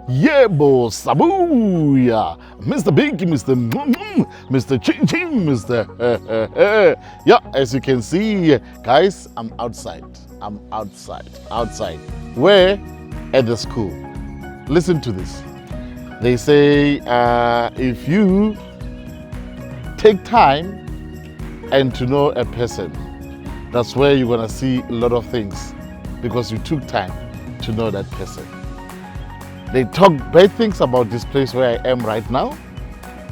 Yebo Sabuya, Mr. Big, Mr. Ching Ching, Mr. Yeah, as you can see, guys, I'm outside. Outside. Where? At the school. Listen to this. They say if you take time and to know a person, that's where you're gonna see a lot of things because you took time to know that person. They talk bad things about this place where I am right now.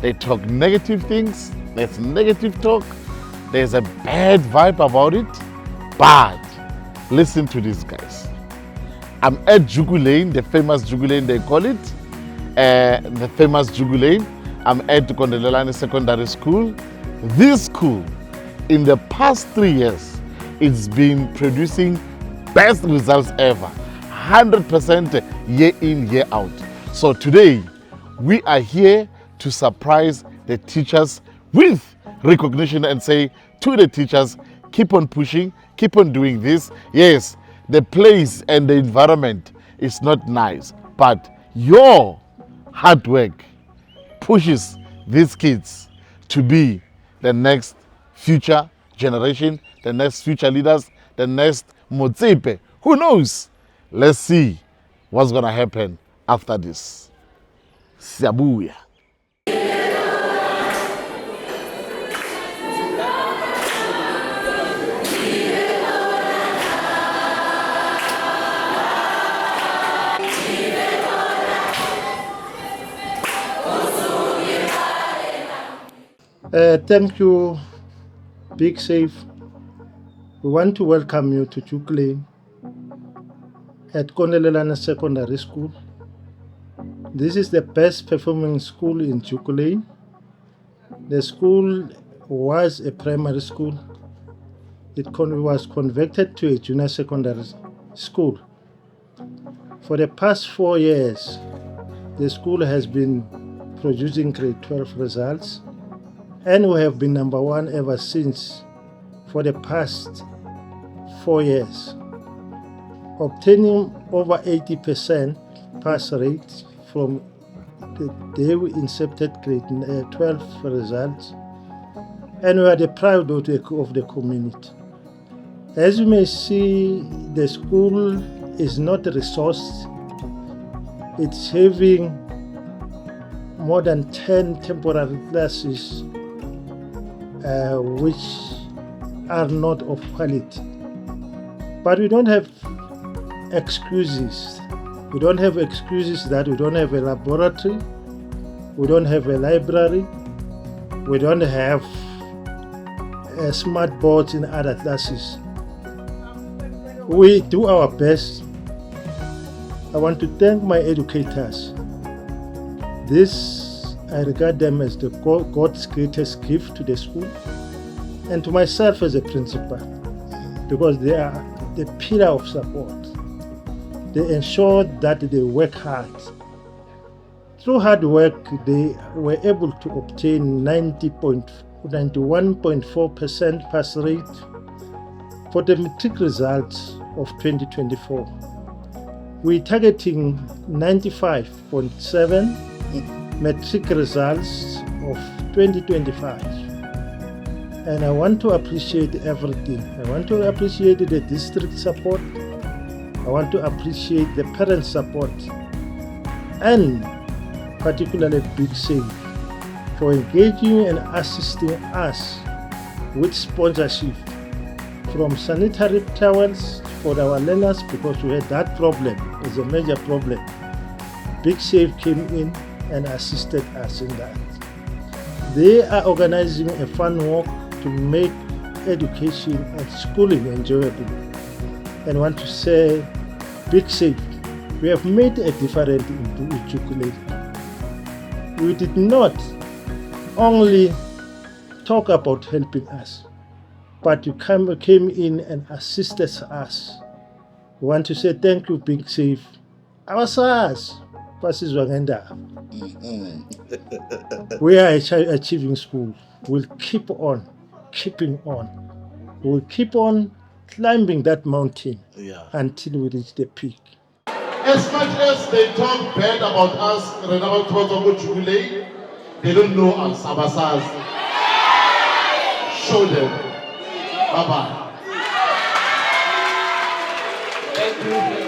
They talk negative things. There's negative talk. There's a bad vibe about it. But listen to these guys. I'm at Jugu Lane, the famous Jugu Lane they call it. The famous Jugu Lane. I'm at Kondelelani Secondary School. This school, in the past 3 years, it's been producing best results ever. 100% year in, year out. So today, we are here to surprise the teachers with recognition and say to the teachers, keep on pushing, keep on doing this. Yes, the place and the environment is not nice, but your hard work pushes these kids to be the next future generation, the next future leaders, the next Motsepe. Who knows? Let's see what's going to happen after this. Siabuya. Thank you, Big Safe. We want to welcome you to Jugu at Kondelelani Secondary School. This is the best performing school in Jugu. The school was a primary school. It was converted to a junior secondary school. For the past 4 years, the school has been producing grade 12 results, and we have been number one ever since for the past 4 years, obtaining over 80% pass rate from the day we incepted grade 12 results, and we are the pride of the community. As you may see, the school is not resourced. It's having more than 10 temporary classes which are not of quality. But we don't have excuses. We don't have excuses that we don't have a laboratory, we don't have a library, we don't have smart boards in other classes. We do our best. I want to thank my educators. I regard them as God's greatest gift to the school, and to myself as a principal, because they are the pillar of support. They ensure that they work hard. Through hard work, they were able to obtain 91.4% pass rate for the matric results of 2024. We're targeting 95.7 matric results of 2025. And I want to appreciate everything. I want to appreciate the district support. I want to appreciate the parent support, and particularly Big Safe for engaging and assisting us with sponsorship from sanitary towels for our learners, because we had that problem. It's a major problem. Big Safe came in and assisted us in that. They are organizing a fun walk to make education and schooling enjoyable. And want to say, Big Safe, we have made a difference in Jugu. We did not only talk about helping us, but you came in and assisted us. We want to say thank you, Big Safe. Our SARS, we are achieving school. We'll keep on keeping on. We'll keep on climbing that mountain until we reach the peak. As much as they talk bad about us, they don't know us, Abasas. Show them. Bye-bye. Thank you.